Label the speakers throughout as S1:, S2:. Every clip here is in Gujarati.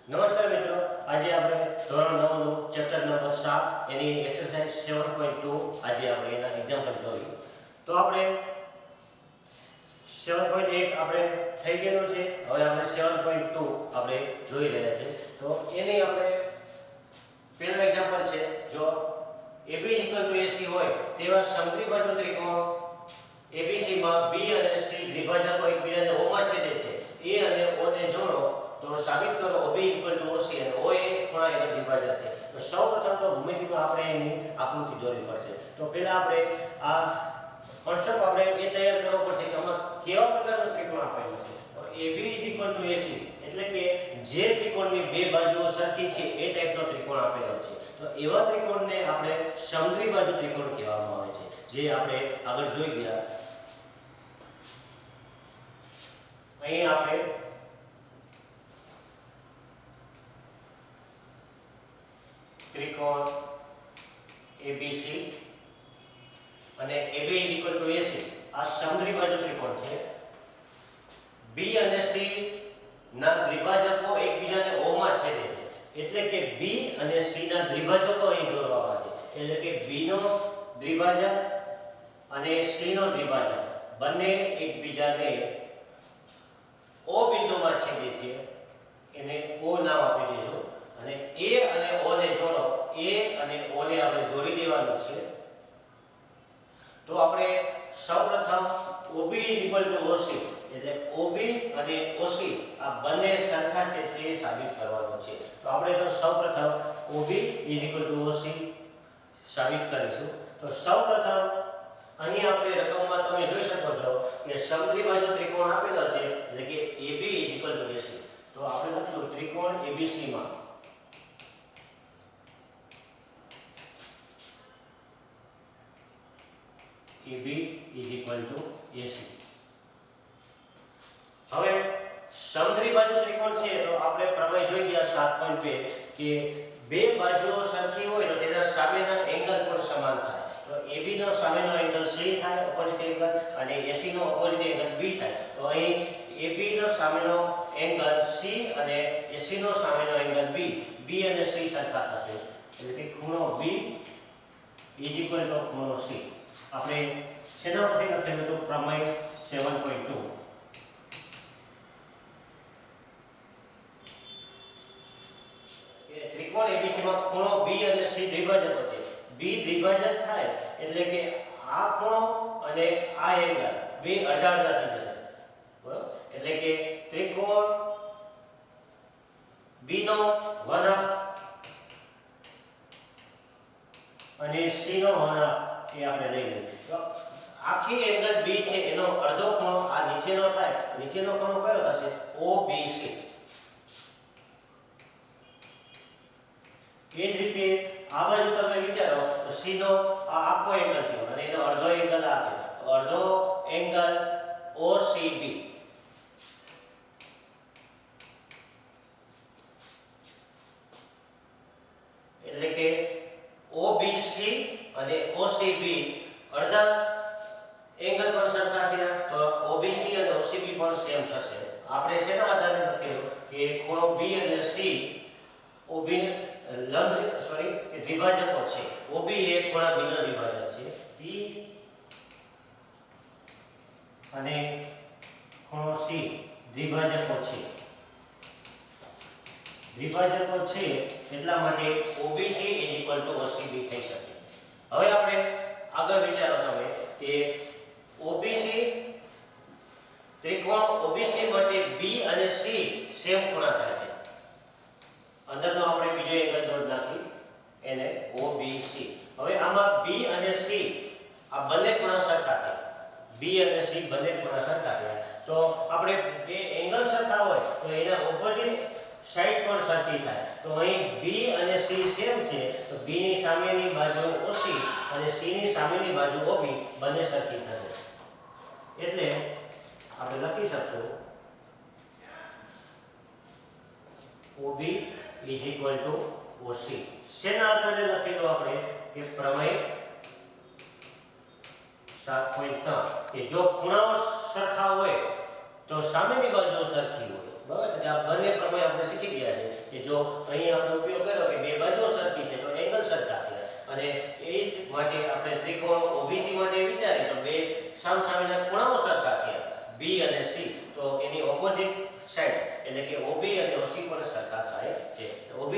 S1: નમસ્કાર મિત્રો, આજે આપણે ધોરણ 9 નું ચેપ્ટર નંબર 7 એની એક્સરસાઇઝ 7.2 આજે આપણે એના એક્ઝામ્પલ જોયું. તો આપણે 7.1 આપણે થઈ ગયેલું છે. હવે આપણે 7.2 આપણે જોઈ રહ્યા છે. તો એની આપણે પહેલું એક્ઝામ્પલ છે, જો AB AC હોય તેવા સમદ્વિબાજુ ત્રિકોણ ABC માં B અને C દ્વિભાજકો એકબીજાને O માં છેદે છે. A અને O ને જોડો તો સાબિત કરો OB OC અને OA ખૂણા એનો દ્વિભાજક છે. તો સૌપ્રથમ તો ભૂમિતિમાં આપણે એની આકૃતિ દોરવી પડશે. તો પહેલા આપણે આ કોન્સેપ્ટ આપણે એ તૈયાર કરવો પડશે કે આમાં કેવા પ્રકારનો ત્રિકોણ આપેલો છે. તો AB AC એટલે કે જે ત્રિકોણની બે બાજુઓ સરખી છે એ ટાઈપનો ત્રિકોણ આપેલો છે. તો એવા ત્રિકોણને આપણે સમદ્વિબાજુ ત્રિકોણ કહેવામાં આવે છે, જે આપણે આગળ જોઈ ગયા. અહીં આપણે ત્રિકોણ ABC અને AB AC આ સમદ્વિબાજુ ત્રિકોણ છે. B અને C ના દ્વિભાજકો એકબીજાને O માં છેદે છે. એટલે કે B અને C ના દ્વિભાજકો અહીં દોરવામાં છે. એટલે કે B નો દ્વિભાજક અને C નો દ્વિભાજક બંને એકબીજાને O બિંદુમાં છેદે છે. એને O નામ આપી દઈશું અને A અને O ને જોડો. A અને O ને આપણે જોડી દેવાનું છે. તો આપણે સૌપ્રથમ OB OC એટલે OB અને OC આ બંને સરખા છે તે સાબિત કરવાનું છે. તો આપણે તો સૌપ્રથમ OB OC સાબિત કરીશું. તો સૌપ્રથમ અહીં આપણે રકમમાં તમે જોઈ શકો છો કે સમદ્વિબાજુ ત્રિકોણ આપેલો છે, એટલે કે AB AC. તો આપણે લખશું ત્રિકોણ ABC માં AB AC. હવે સમદ્વિબાજુ ત્રિકોણ છે તો આપણે પ્રમેય જોઈ ગયા 7.2 કે બે બાજુઓ સરખી હોય તો તેના સામેના એંગલ પણ સમાન થાય. તો AB નો સામેનો એંગલ C થાય, ઓપોઝિટ એંગલ, અને AC નો ઓપોઝિટ એંગલ B થાય. તો અહીં AB નો સામેનો એંગલ C અને AC નો સામેનો એંગલ B અને C સરખા થશે. એટલે કે ખૂણો B ખૂણો C. આપણે શેના પરથી લખેલું તો પ્રમેય 7.2. ત્રિકોણ ABC માં ખૂણો B અને C દ્વિભાજકો છે. B દ્વિભાજક થાય એટલે કે આ ખૂણો અને આ એંગલ બે અડધા થઈ જશે. બરાબર? એટલે કે ત્રિકોણ B નો 1/2 અને C નો 1/2 એ આપણે લઈ લઈએ. તો આખી એંગલ B છે એનો અડધો ખૂણો આ નીચેનો થાય. નીચેનો ખૂણો કયો થશે? OBC. એ જ રીતે આ બાજુ તમે વિચારો તો C નો આ આખો એંગલ છે અને એનો અડધો એંગલ આ છે. અડધો એંગલ OCB. એટલે કે OBC અને OCB અડધા એંગલ પણ સરખા થયા તો OBC અને OCB પણ સેમ થશે. આપણે શેના આધારે લખેલું કે ખૂણો B અને C OB કે દ્વિભાજકો છે. OB એ ખૂણા B નો દ્વિભાજક છે. B અને ખૂણો C દ્વિભાજકો છે. દ્વિભાજકો છે એટલા માટે OBC OCB થઈ શકે. હવે આપણે આગળ વિચારો તમે કે OBC ત્રિકોણ OBC માટે B અને C સેમ ખૂણા થાય છે. અંદરનો આપણે બીજો એંગલ દોરી નાખી એને OBC. હવે આમાં B અને C આ બંને ખૂણા સરખા થયા. B અને C બંને ખૂણા સરખા થયા. તો આપણે બે એંગલ સરખા હોય તો એના ઓપોઝિટ સાઈડ પણ સરખી થાય. તો અહીં B અને C સેમ છે તો B ની સામેની બાજુ OC અને C ની સામેની બાજુ OB બંને સરખી થશે. એટલે આપણે લખી શકશું OB OC. શેના આધારે લખેલું આપણે કે પ્રમેય 7.3 કે જો ખૂણાઓ સરખા હોય તો સામેની બાજુઓ સરખી હોય. બરાબર. એટલે આ બંને પ્રમેય આપણે શીખી ગયા છે કે જો અહીં આપણે ઉપયોગ કર્યો કે બે બાજુઓ સરખી છે તો એંગલ સરખા થયા, અને એ જ માટે આપણે ત્રિકોણ OBC માટે વિચારીએ તો બે સામસામેના ખૂણાઓ સરખા થયા B અને C, તો એની ઓપોઝિટ સાઈડ એટલે કે OB અને OC પણ સરખા થાય છે. OB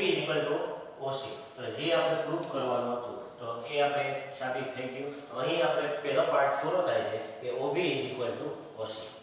S1: OC. તો જે આપણે પ્રૂફ કરવાનું હતું તો એ આપણે સાબિત થઈ ગયું. અહીં આપણે પહેલો પાર્ટ પૂરો થાય છે કે OB OC.